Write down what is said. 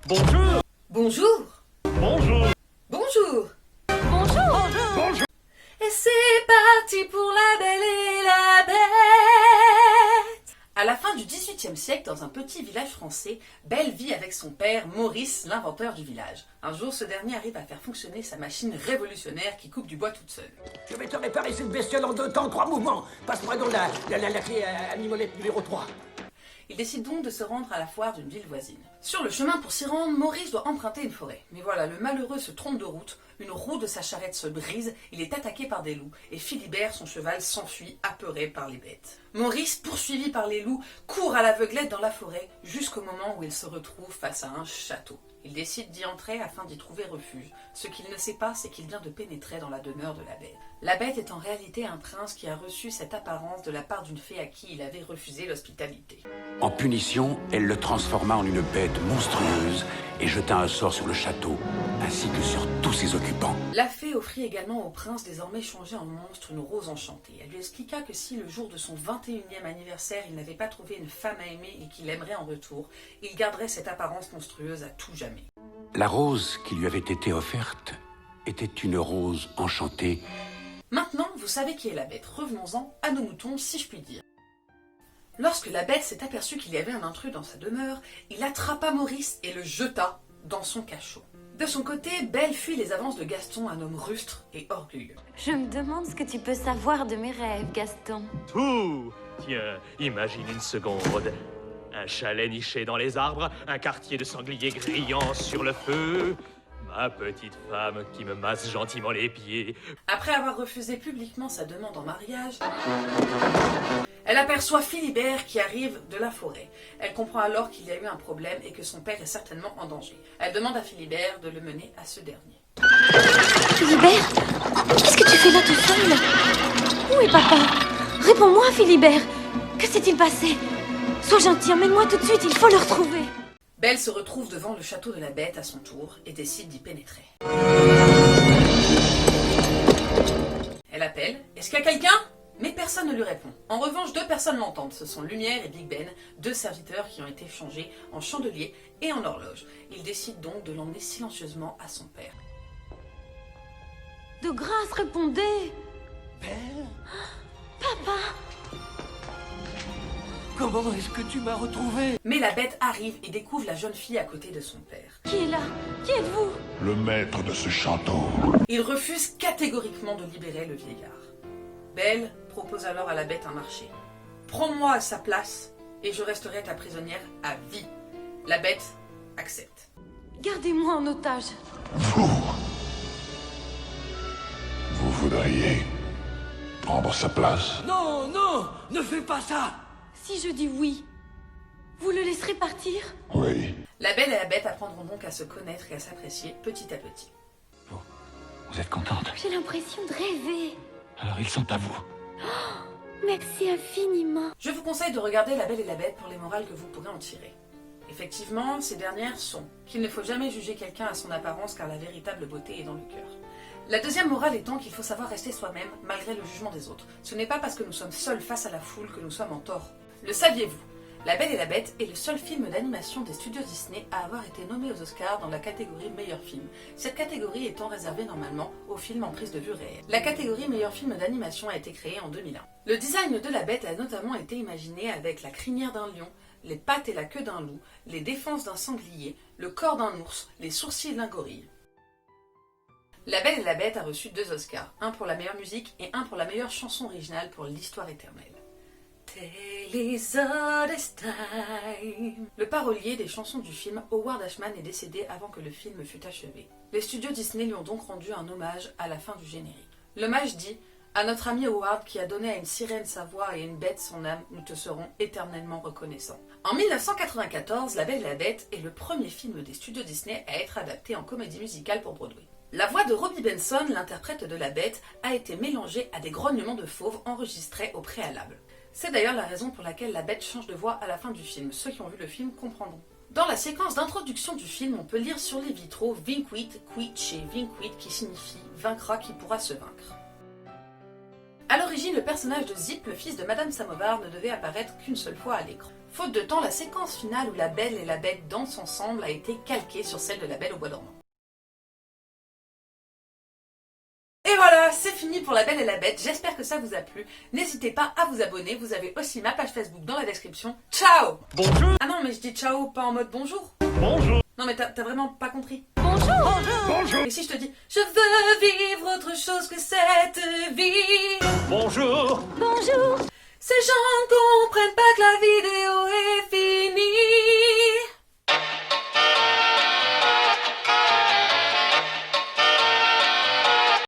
Bonjour. Bonjour. Bonjour. Bonjour. Bonjour. Bonjour. Et c'est parti pour la Belle et la Bête. À la fin du XVIIIe siècle, dans un petit village français, Belle vit avec son père, Maurice, l'inventeur du village. Un jour, ce dernier arrive à faire fonctionner sa machine révolutionnaire qui coupe du bois toute seule. Je vais te réparer cette bestiole en 2 temps, 3 mouvements. Passe-moi donc la clé à mi-molette numéro 3. Il décide donc de se rendre à la foire d'une ville voisine. Sur le chemin pour s'y rendre, Maurice doit emprunter une forêt. Mais voilà, le malheureux se trompe de route, une roue de sa charrette se brise, il est attaqué par des loups, et Philibert, son cheval, s'enfuit, apeuré par les bêtes. Maurice, poursuivi par les loups, court à l'aveuglette dans la forêt, jusqu'au moment où il se retrouve face à un château. Il décide d'y entrer afin d'y trouver refuge. Ce qu'il ne sait pas, c'est qu'il vient de pénétrer dans la demeure de la bête. La bête est en réalité un prince qui a reçu cette apparence de la part d'une fée à qui il avait refusé l'hospitalité. En punition, elle le transforma en une bête monstrueuse et jeta un sort sur le château, ainsi que sur tous ses occupants. La fée offrit également au prince, désormais changé en monstre, une rose enchantée. Elle lui expliqua que si le jour de son 21e anniversaire, il n'avait pas trouvé une femme à aimer et qu'il aimerait en retour, il garderait cette apparence monstrueuse à tout jamais. La rose qui lui avait été offerte était une rose enchantée. Maintenant, vous savez qui est la bête. Revenons-en à nos moutons, si je puis dire. Lorsque la bête s'est aperçue qu'il y avait un intrus dans sa demeure, il attrapa Maurice et le jeta dans son cachot. De son côté, Belle fuit les avances de Gaston, un homme rustre et orgueilleux. Je me demande ce que tu peux savoir de mes rêves, Gaston. Tout. Tiens, imagine une seconde. Un chalet niché dans les arbres, un quartier de sangliers grillant sur le feu, ma petite femme qui me masse gentiment les pieds. Après avoir refusé publiquement sa demande en mariage, elle aperçoit Philibert qui arrive de la forêt. Elle comprend alors qu'il y a eu un problème et que son père est certainement en danger. Elle demande à Philibert de le mener à ce dernier. Philibert, qu'est-ce que tu fais là tout seul? Où est papa? Réponds-moi, Philibert. Que s'est-il passé? Sois gentil, emmène-moi tout de suite, il faut le retrouver. Belle se retrouve devant le château de la bête à son tour et décide d'y pénétrer. Elle appelle. Est-ce qu'il y a quelqu'un? Mais personne ne lui répond. En revanche, 2 personnes l'entendent. Ce sont Lumière et Big Ben, 2 serviteurs qui ont été changés en chandelier et en horloge. Il décide donc de l'emmener silencieusement à son père. De grâce, répondez. Belle, Papa, comment est-ce que tu m'as retrouvé? Mais la bête arrive et découvre la jeune fille à côté de son père. qui est là? Qui êtes-vous? Le maître de ce château. Il refuse catégoriquement de libérer le vieillard. Belle propose alors à la bête un marché. Prends-moi à sa place et je resterai ta prisonnière à vie. La bête accepte. Gardez-moi en otage. Vous voudriez prendre sa place? Non, non, ne fais pas ça. Si je dis oui, vous le laisserez partir? Oui. La belle et la bête apprendront donc à se connaître et à s'apprécier petit à petit. Vous êtes contente? J'ai l'impression de rêver. Alors ils sont à vous. Merci infiniment. Je vous conseille de regarder La Belle et la Bête pour les morales que vous pourrez en tirer. Effectivement, ces dernières sont qu'il ne faut jamais juger quelqu'un à son apparence car la véritable beauté est dans le cœur. La deuxième morale étant qu'il faut savoir rester soi-même malgré le jugement des autres. Ce n'est pas parce que nous sommes seuls face à la foule que nous sommes en tort. Le saviez-vous? La Belle et la Bête est le seul film d'animation des studios Disney à avoir été nommé aux Oscars dans la catégorie meilleur film. Cette catégorie étant réservée normalement aux films en prise de vue réelle. La catégorie meilleur film d'animation a été créée en 2001. Le design de la bête a notamment été imaginé avec la crinière d'un lion, les pattes et la queue d'un loup, les défenses d'un sanglier, le corps d'un ours, les sourcils d'un gorille. La Belle et la Bête a reçu 2 Oscars, un pour la meilleure musique et un pour la meilleure chanson originale pour l'histoire éternelle. Tale is all this time. Le parolier des chansons du film, Howard Ashman, est décédé avant que le film fût achevé. Les studios Disney lui ont donc rendu un hommage à la fin du générique. L'hommage dit « À notre ami Howard qui a donné à une sirène sa voix et à une bête son âme, nous te serons éternellement reconnaissants. » En 1994, La Belle et la Bête est le premier film des studios Disney à être adapté en comédie musicale pour Broadway. La voix de Robbie Benson, l'interprète de la bête, a été mélangée à des grognements de fauves enregistrés au préalable. C'est d'ailleurs la raison pour laquelle la bête change de voix à la fin du film. Ceux qui ont vu le film comprendront. Dans la séquence d'introduction du film, on peut lire sur les vitraux Vinquit, quit chez Vinquit qui signifie vaincra qui pourra se vaincre. A l'origine, le personnage de Zip, le fils de Madame Samovar, ne devait apparaître qu'une seule fois à l'écran. Faute de temps, la séquence finale où la Belle et la Bête dansent ensemble a été calquée sur celle de la Belle au bois dormant. Et voilà, c'est fini pour La Belle et la Bête, j'espère que ça vous a plu. N'hésitez pas à vous abonner, vous avez aussi ma page Facebook dans la description. Ciao! Bonjour. Ah non, mais je dis ciao, pas en mode bonjour. Bonjour. Non mais t'as vraiment pas compris. Bonjour. Et si je te dis, je veux vivre autre chose que cette vie. Bonjour. Bonjour. Ces gens comprennent pas que la